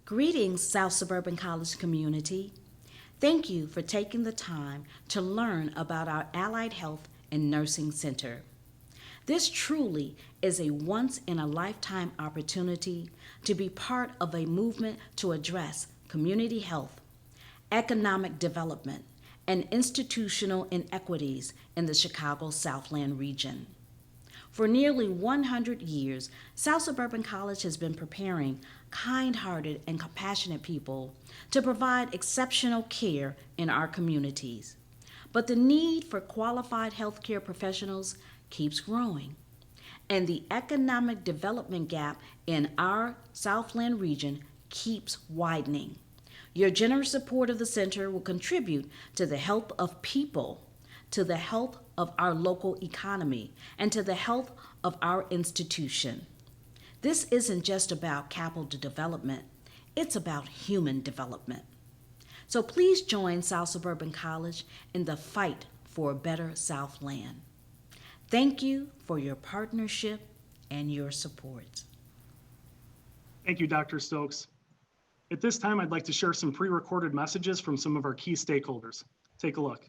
Greetings, South Suburban College community. Thank you for taking the time to learn about our Allied Health and Nursing Center. This truly is a once-in-a-lifetime opportunity to be part of a movement to address community health, economic development, and institutional inequities in the Chicago Southland region. For nearly 100 years, South Suburban College has been preparing kind-hearted and compassionate people to provide exceptional care in our communities. But the need for qualified healthcare professionals keeps growing, and the economic development gap in our Southland region keeps widening. Your generous support of the center will contribute to the health of people, to the health of our local economy, and to the health of our institution. This isn't just about capital development, it's about human development. So please join South Suburban College in the fight for a better Southland. Thank you for your partnership and your support. Thank you, Dr. Stokes. At this time, I'd like to share some pre-recorded messages from some of our key stakeholders. Take a look.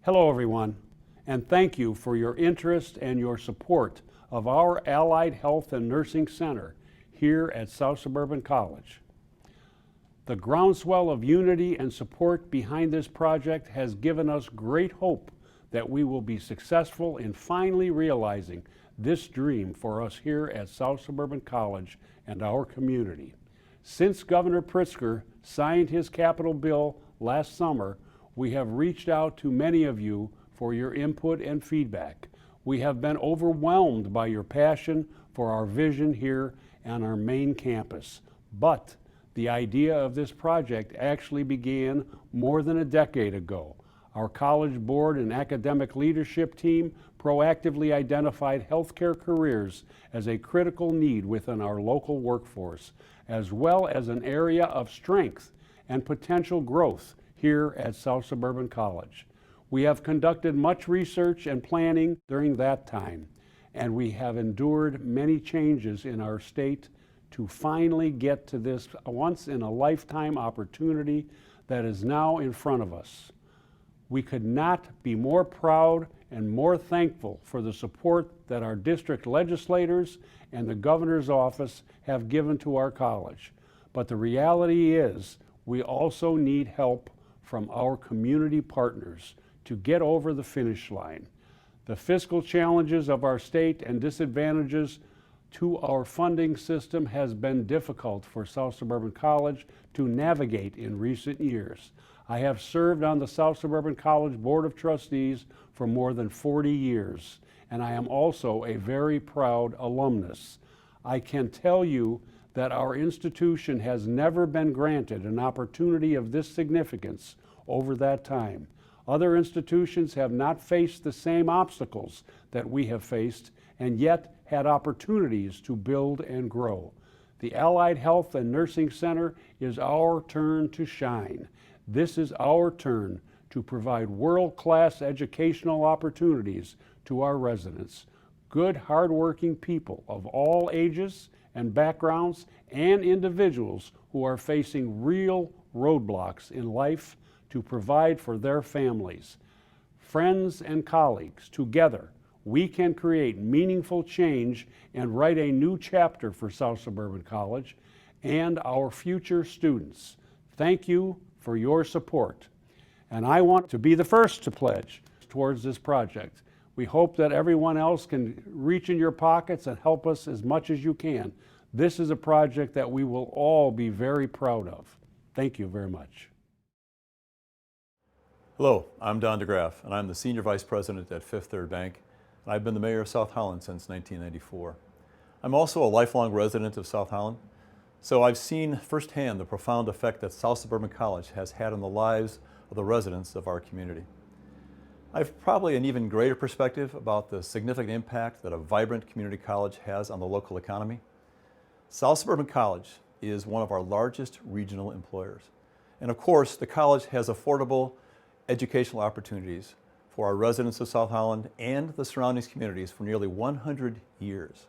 Hello, everyone, and thank you for your interest and your support of our Allied Health and Nursing Center here at South Suburban College. The groundswell of unity and support behind this project has given us great hope that we will be successful in finally realizing this dream for us here at South Suburban College and our community. Since Governor Pritzker signed his capital bill last summer, we have reached out to many of you for your input and feedback. We have been overwhelmed by your passion for our vision here on our main campus. But the idea of this project actually began more than a decade ago. Our college board and academic leadership team proactively identified healthcare careers as a critical need within our local workforce, as well as an area of strength and potential growth here at South Suburban College. We have conducted much research and planning during that time, and we have endured many changes in our state to finally get to this once-in-a-lifetime opportunity that is now in front of us. We could not be more proud and more thankful for the support that our district legislators and the governor's office have given to our college. But the reality is, we also need help from our community partners to get over the finish line. The fiscal challenges of our state and disadvantages to our funding system has been difficult for South Suburban College to navigate in recent years. I have served on the South Suburban College Board of Trustees for more than 40 years, and I am also a very proud alumnus. I can tell you that our institution has never been granted an opportunity of this significance over that time. Other institutions have not faced the same obstacles that we have faced and yet had opportunities to build and grow. The Allied Health and Nursing Center is our turn to shine. This is our turn to provide world-class educational opportunities to our residents. Good, hardworking people of all ages and backgrounds and individuals who are facing real roadblocks in life to provide for their families. Friends and colleagues, together, we can create meaningful change and write a new chapter for South Suburban College and our future students. Thank you for your support. And I want to be the first to pledge towards this project. We hope that everyone else can reach in your pockets and help us as much as you can. This is a project that we will all be very proud of. Thank you very much. Hello, I'm Don DeGraff, and I'm the Senior Vice President at Fifth Third Bank, and I've been the Mayor of South Holland since 1994. I'm also a lifelong resident of South Holland, so I've seen firsthand the profound effect that South Suburban College has had on the lives of the residents of our community. I have probably an even greater perspective about the significant impact that a vibrant community college has on the local economy. South Suburban College is one of our largest regional employers. And of course, the college has affordable educational opportunities for our residents of South Holland and the surrounding communities for nearly 100 years.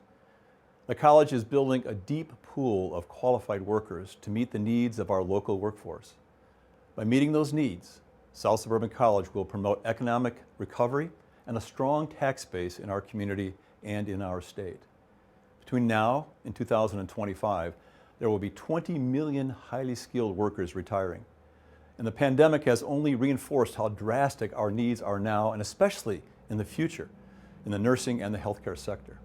The college is building a deep pool of qualified workers to meet the needs of our local workforce. By meeting those needs, South Suburban College will promote economic recovery and a strong tax base in our community and in our state. Between now and 2025, there will be 20 million highly skilled workers retiring. And the pandemic has only reinforced how drastic our needs are now, and especially in the future, in the nursing and the healthcare sector.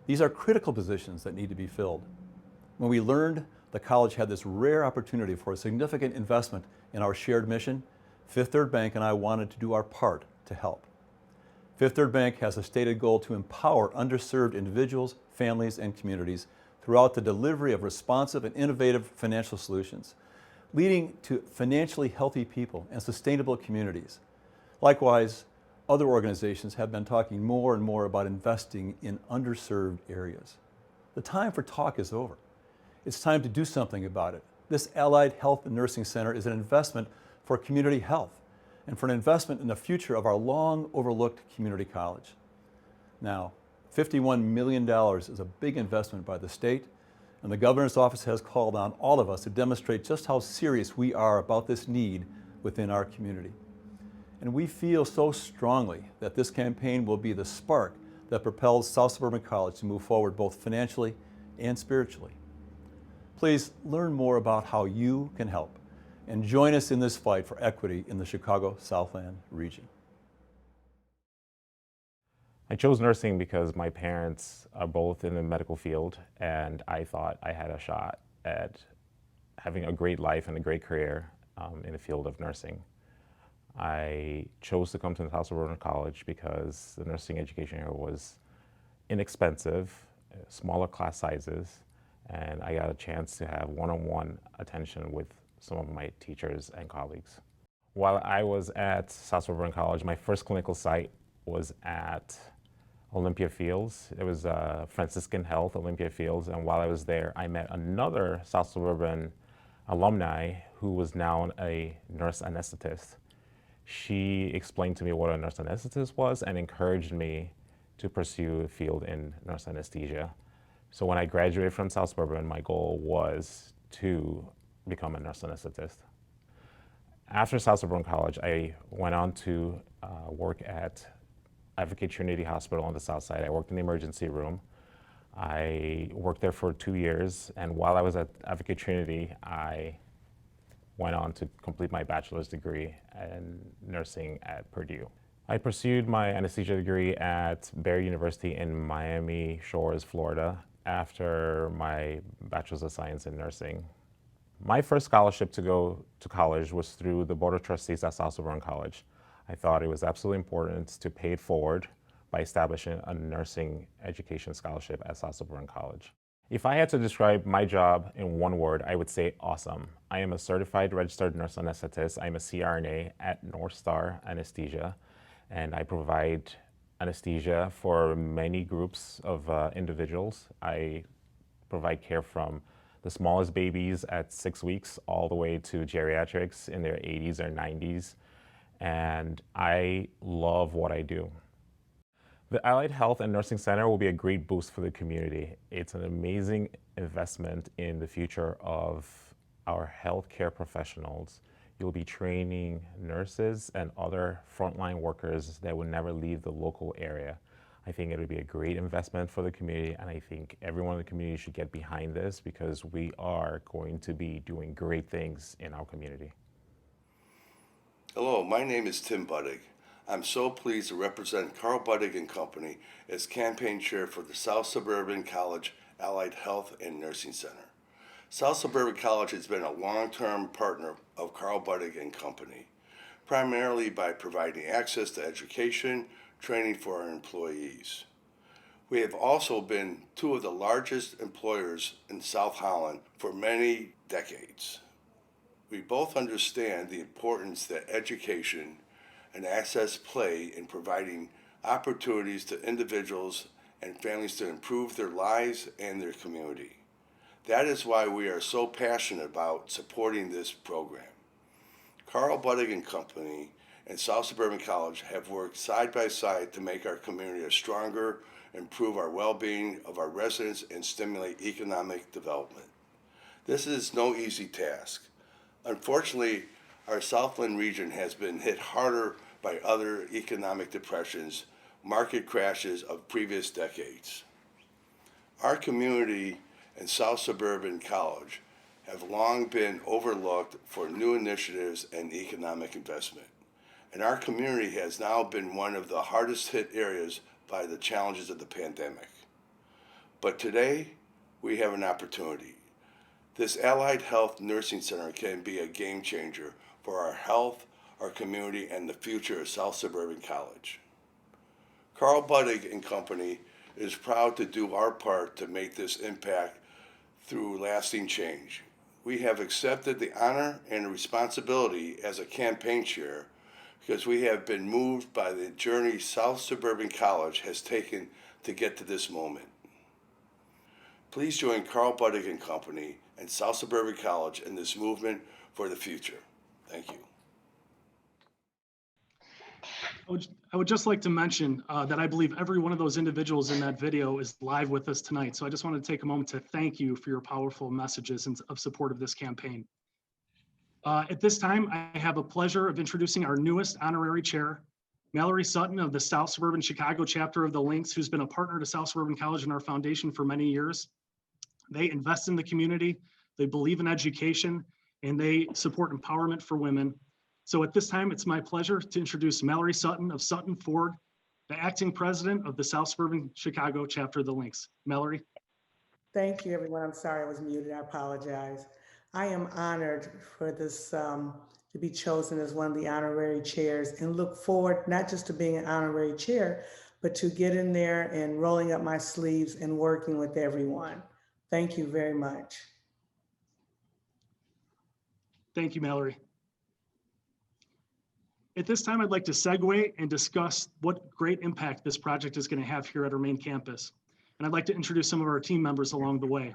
These are critical positions that need to be filled. When we learned the college had this rare opportunity for a significant investment in our shared mission, Fifth Third Bank and I wanted to do our part to help. Fifth Third Bank has a stated goal to empower underserved individuals, families, and communities throughout the delivery of responsive and innovative financial solutions, leading to financially healthy people and sustainable communities. Likewise, other organizations have been talking more and more about investing in underserved areas. The time for talk is over. It's time to do something about it. This Allied Health and Nursing Center is an investment for community health and for an investment in the future of our long overlooked community college. Now, $51 million is a big investment by the state, and the governor's office has called on all of us to demonstrate just how serious we are about this need within our community. And we feel so strongly that this campaign will be the spark that propels South Suburban College to move forward both financially and spiritually. Please learn more about how you can help and join us in this fight for equity in the Chicago Southland region. I chose nursing because my parents are both in the medical field, and I thought I had a shot at having a great life and a great career in the field of nursing. I chose to come to the South Suburban College because the nursing education here was inexpensive, smaller class sizes, and I got a chance to have one-on-one attention with some of my teachers and colleagues. While I was at South Suburban College, my first clinical site was at Olympia Fields. It was Franciscan Health, Olympia Fields, and while I was there, I met another South Suburban alumni who was now a nurse anesthetist. She explained to me what a nurse anesthetist was and encouraged me to pursue a field in nurse anesthesia. So when I graduated from South Suburban, my goal was to become a nurse anesthetist. After South Suburban College, I went on to work at Advocate Trinity Hospital on the South Side. I worked in the emergency room. I worked there for 2 years, and while I was at Advocate Trinity, I went on to complete my bachelor's degree in nursing at Purdue. I pursued my anesthesia degree at Barry University in Miami Shores, Florida, after my bachelor's of science in nursing. My first scholarship to go to college was through the Board of Trustees at South Suburban College. I thought it was absolutely important to pay it forward by establishing a nursing education scholarship at South Suburban College. If I had to describe my job in one word, I would say awesome. I am a certified registered nurse anesthetist. I'm a CRNA at North Star Anesthesia, and I provide anesthesia for many groups of individuals. I provide care from the smallest babies at 6 weeks all the way to geriatrics in their 80s or 90s. And I love what I do. The Allied Health and Nursing Center will be a great boost for the community. It's an amazing investment in the future of our healthcare professionals. You'll be training nurses and other frontline workers that will never leave the local area. I think it would be a great investment for the community, and I think everyone in the community should get behind this because we are going to be doing great things in our community. Hello, my name is Tim Buddig. I'm so pleased to represent Carl Buddig and Company as campaign chair for the South Suburban College Allied Health and Nursing Center. South Suburban College has been a long-term partner of Carl Buddig and Company, primarily by providing access to education, training for our employees. We have also been two of the largest employers in South Holland for many decades. We both understand the importance that education and access play in providing opportunities to individuals and families to improve their lives and their community. That is why we are so passionate about supporting this program. Carl Buddig and Company and South Suburban College have worked side by side to make our community a stronger improve our well-being of our residents, and stimulate economic development. This is no easy task. Unfortunately, our Southland region has been hit harder by other economic depressions, market crashes of previous decades. Our community and South Suburban College have long been overlooked for new initiatives and economic investment. And our community has now been one of the hardest hit areas by the challenges of the pandemic. But today, we have an opportunity. This Allied Health Nursing Center can be a game changer for our health, our community, and the future of South Suburban College. Carl Buddig and Company is proud to do our part to make this impact through lasting change. We have accepted the honor and responsibility as a campaign chair because we have been moved by the journey South Suburban College has taken to get to this moment. Please join Carl Buddig and Company and South Suburban College in this movement for the future. Thank you. I would just like to mention that I believe every one of those individuals in that video is live with us tonight. So I just wanted to take a moment to thank you for your powerful messages and of support of this campaign. At this time, I have a pleasure of introducing our newest honorary chair, Mallory Sutton of the South Suburban Chicago chapter of the Lynx, who's been a partner to South Suburban College and our foundation for many years. They invest in the community, they believe in education, and they support empowerment for women. So at this time, it's my pleasure to introduce Mallory Sutton of Sutton Ford, the acting president of the South Suburban Chicago chapter of the Lynx. Mallory. Thank you, everyone. I'm sorry I was muted. I apologize. I am honored for this to be chosen as one of the honorary chairs and look forward not just to being an honorary chair, but to get in there and rolling up my sleeves and working with everyone. Thank you very much. Thank you, Mallory. At this time, I'd like to segue and discuss what great impact this project is going to have here at our main campus. And I'd like to introduce some of our team members along the way.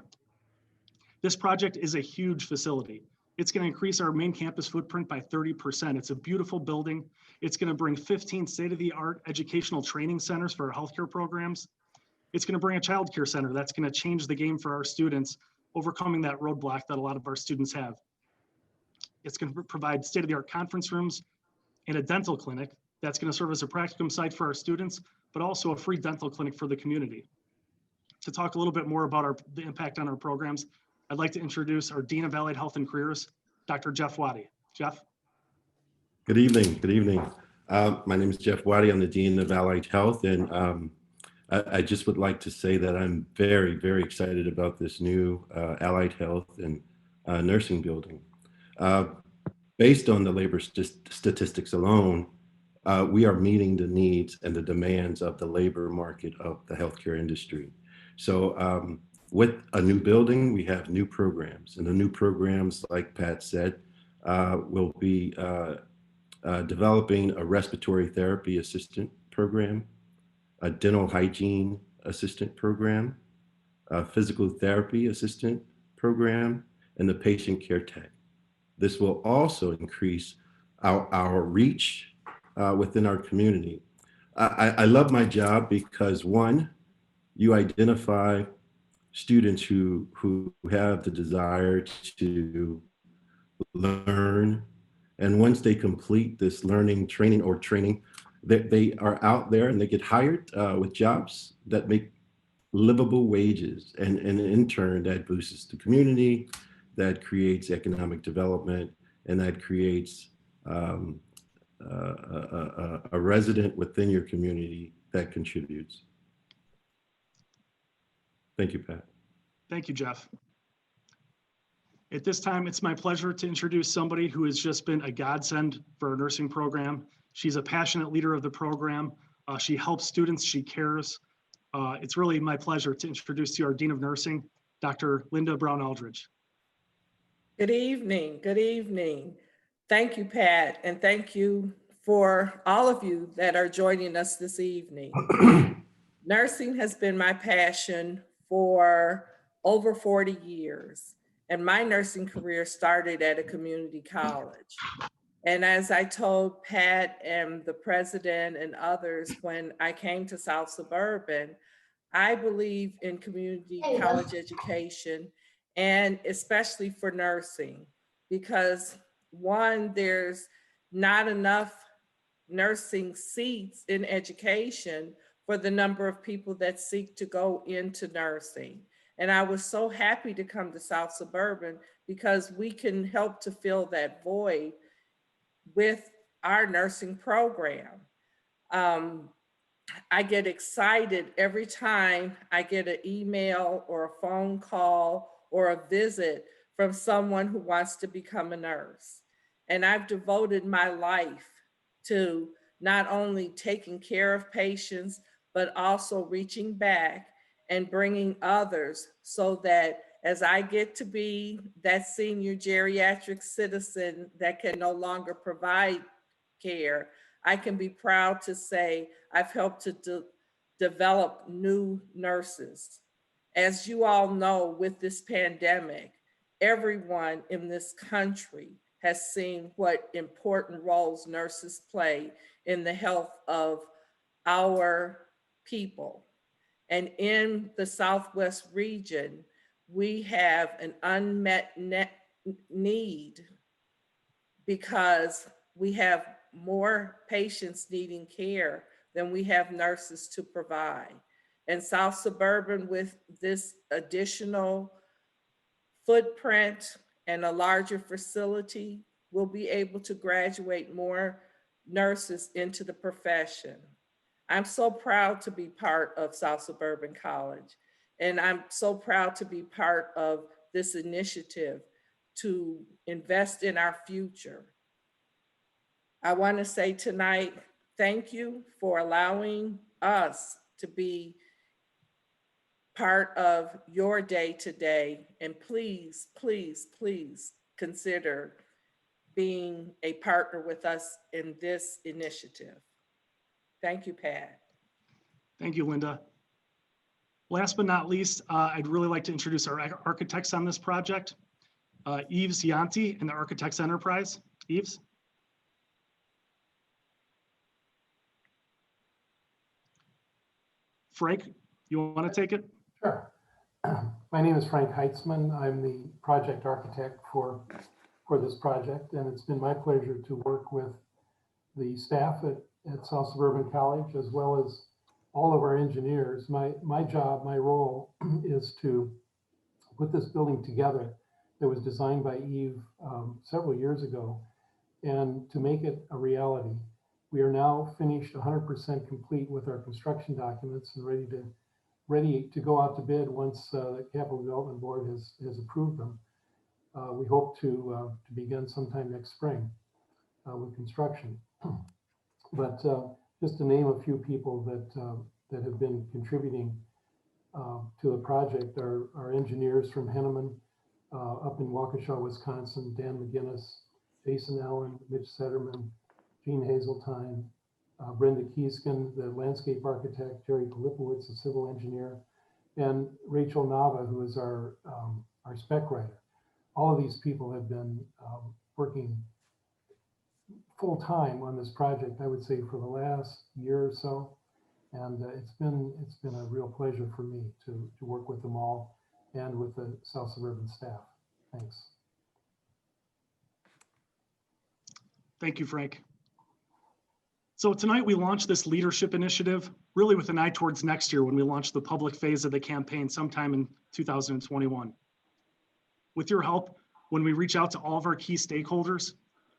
This project is a huge facility. It's going to increase our main campus footprint by 30%. It's a beautiful building. It's going to bring 15 state-of-the-art educational training centers for our healthcare programs. It's going to bring a childcare center that's going to change the game for our students, overcoming that roadblock that a lot of our students have. It's going to provide state-of-the-art conference rooms and a dental clinic that's going to serve as a practicum site for our students, but also a free dental clinic for the community. To talk a little bit more about the impact on our programs, I'd like to introduce our Dean of Allied Health and Careers, Dr. Jeff Waddy. Jeff? Good evening. Good evening. My name is Jeff Waddy. I'm the Dean of Allied Health, and I just would like to say that I'm very, very excited about this new Allied Health and nursing building. Based on the labor statistics alone, we are meeting the needs and the demands of the labor market of the healthcare industry. So with a new building, we have new programs, and the new programs, like Pat said, will be developing a respiratory therapy assistant program, a dental hygiene assistant program, a physical therapy assistant program, and the patient care tech. This will also increase our reach within our community. I love my job because, one, you identify students who have the desire to learn, and once they complete this training, they are out there and they get hired with jobs that make livable wages, and in turn that boosts the community, that creates economic development, and that creates a resident within your community that contributes. Thank you, Pat. Thank you, Jeff. At this time, it's my pleasure to introduce somebody who has just been a godsend for our nursing program. She's a passionate leader of the program. She helps students, she cares. It's really my pleasure to introduce to you our Dean of Nursing, Dr. Linda Brown Aldridge. Good evening. Good evening. Thank you, Pat, and thank you for all of you that are joining us this evening. Nursing has been my passion for over 40 years, and my nursing career started at a community college. And as I told Pat and the president and others when I came to South Suburban, I believe in community college education, and especially for nursing, because one, there's not enough nursing seats in education for the number of people that seek to go into nursing. And I was so happy to come to South Suburban because we can help to fill that void with our nursing program. I get excited every time I get an email or a phone call or a visit from someone who wants to become a nurse. And I've devoted my life to not only taking care of patients, but also reaching back and bringing others so that as I get to be that senior geriatric citizen that can no longer provide care, I can be proud to say I've helped to develop new nurses. As you all know, with this pandemic, everyone in this country has seen what important roles nurses play in the health of our people. And in the Southwest region, we have an unmet need because we have more patients needing care than we have nurses to provide. And South Suburban, with this additional footprint and a larger facility, will be able to graduate more nurses into the profession. I'm so proud to be part of South Suburban College, and I'm so proud to be part of this initiative to invest in our future. I want to say tonight, thank you for allowing us to be part of your day today. And please, please, please consider being a partner with us in this initiative. Thank you, Pat. Thank you, Linda. Last but not least, I'd really like to introduce our architects on this project. Yves Yanti and the Architects Enterprise. Yves? Frank, you want to take it? Sure. My name is Frank Heitzman. I'm the project architect for this project, and it's been my pleasure to work with the staff at South Suburban College, as well as all of our engineers. My job, my role is to put this building together that was designed by Yves several years ago, and to make it a reality. We are now finished 100% complete with our construction documents and ready to go out to bid once the Capital Development Board has approved them. We hope to begin sometime next spring with construction. But just to name a few people that have been contributing to the project, our engineers from Henneman up in Waukesha, Wisconsin, Dan McGinnis, Jason Allen, Mitch Sederman, Gene Hazeltine, Brenda Kieskin, the landscape architect, Jerry Polipowitz, the civil engineer, and Rachel Nava, who is our spec writer. All of these people have been working full time on this project, I would say, for the last year or so. And it's been a real pleasure for me to work with them all and with the South Suburban staff. Thanks. Thank you, Frank. So tonight we launched this leadership initiative, really with an eye towards next year when we launch the public phase of the campaign sometime in 2021. With your help, when we reach out to all of our key stakeholders,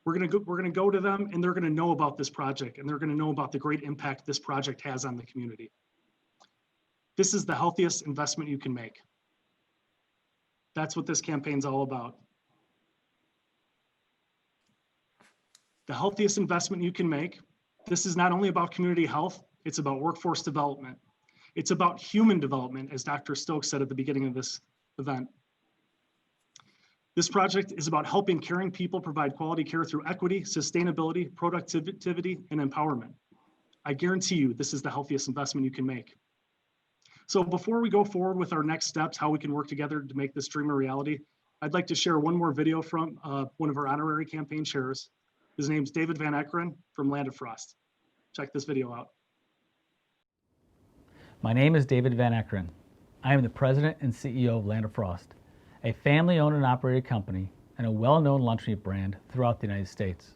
we're gonna go to them and they're gonna know about this project and they're gonna know about the great impact this project has on the community. This is the healthiest investment you can make. That's what this campaign's all about. The healthiest investment you can make. This is not only about community health, it's about workforce development. It's about human development, as Dr. Stokes said at the beginning of this event. This project is about helping caring people provide quality care through equity, sustainability, productivity, and empowerment. I guarantee you this is the healthiest investment you can make. So before we go forward with our next steps, how we can work together to make this dream a reality, I'd like to share one more video from one of our honorary campaign chairs. His name's David Van Ekeren from Land of Frost. Check this video out. My name is David Van Eckeren. I am the president and CEO of Land of Frost, a family-owned and operated company and a well-known lunch meat brand throughout the United States.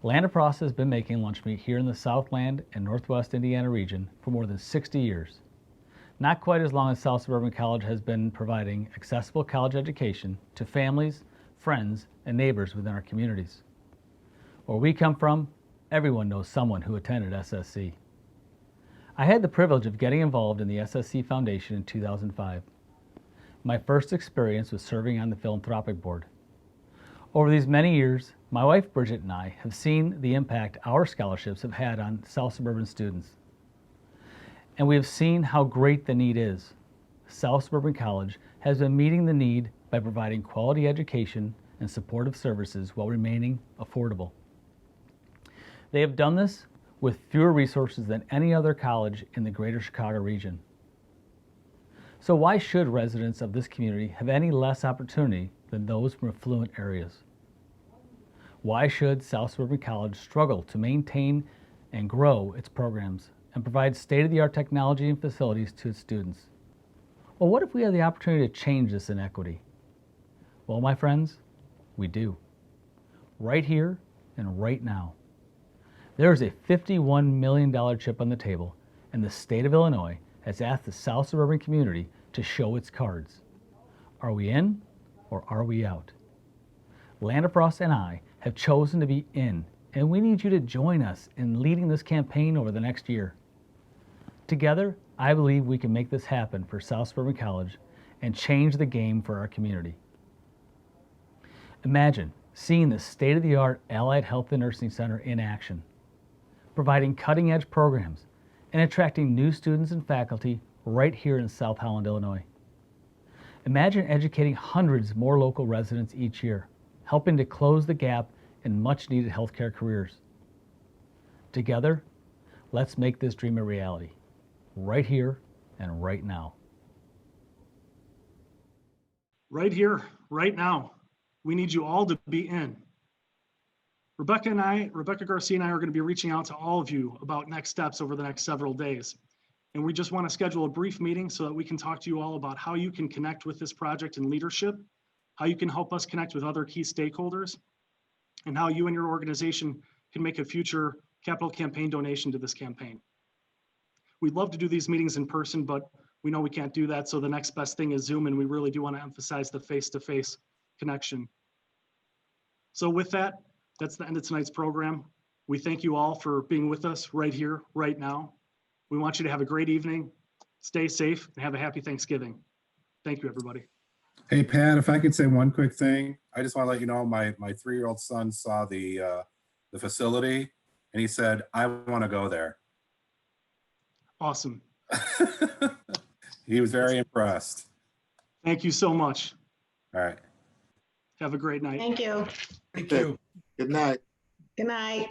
Land of Frost has been making lunch meat here in the Southland and Northwest Indiana region for more than 60 years. Not quite as long as South Suburban College has been providing accessible college education to families, friends, and neighbors within our communities. Where we come from, everyone knows someone who attended SSC. I had the privilege of getting involved in the SSC Foundation in 2005. My first experience was serving on the philanthropic board. Over these many years, my wife Bridget and I have seen the impact our scholarships have had on South Suburban students. And we have seen how great the need is. South Suburban College has been meeting the need by providing quality education and supportive services while remaining affordable. They have done this with fewer resources than any other college in the greater Chicago region. So why should residents of this community have any less opportunity than those from affluent areas? Why should South Suburban College struggle to maintain and grow its programs and provide state-of-the-art technology and facilities to its students? Well, what if we had the opportunity to change this inequity? Well, my friends, we do. Right here and right now. There is a $51 million chip on the table, and the state of Illinois has asked the South Suburban community to show its cards. Are we in or are we out? Land of Frost and I have chosen to be in, and we need you to join us in leading this campaign over the next year. Together, I believe we can make this happen for South Suburban College and change the game for our community. Imagine seeing the state-of-the-art Allied Health and Nursing Center in action, providing cutting-edge programs and attracting new students and faculty right here in South Holland, Illinois. Imagine educating hundreds more local residents each year, helping to close the gap in much-needed healthcare careers. Together, let's make this dream a reality, right here and right now. Right here, right now. We need you all to be in. Rebecca Garcia and I are going to be reaching out to all of you about next steps over the next several days. And we just want to schedule a brief meeting so that we can talk to you all about how you can connect with this project in leadership, how you can help us connect with other key stakeholders, and how you and your organization can make a future capital campaign donation to this campaign. We'd love to do these meetings in person, but we know we can't do that. So the next best thing is Zoom, and we really do want to emphasize the face-to-face connection. So with that, that's the end of tonight's program. We thank you all for being with us right here, right now. We want you to have a great evening, stay safe, and have a happy Thanksgiving. Thank you, everybody. Hey, Pat, if I could say one quick thing, I just want to let you know my 3-year-old son saw the facility and he said, I want to go there. Awesome. He was very impressed. Thank you so much. All right. Have a great night. Thank you. Thank you. Good night. Good night.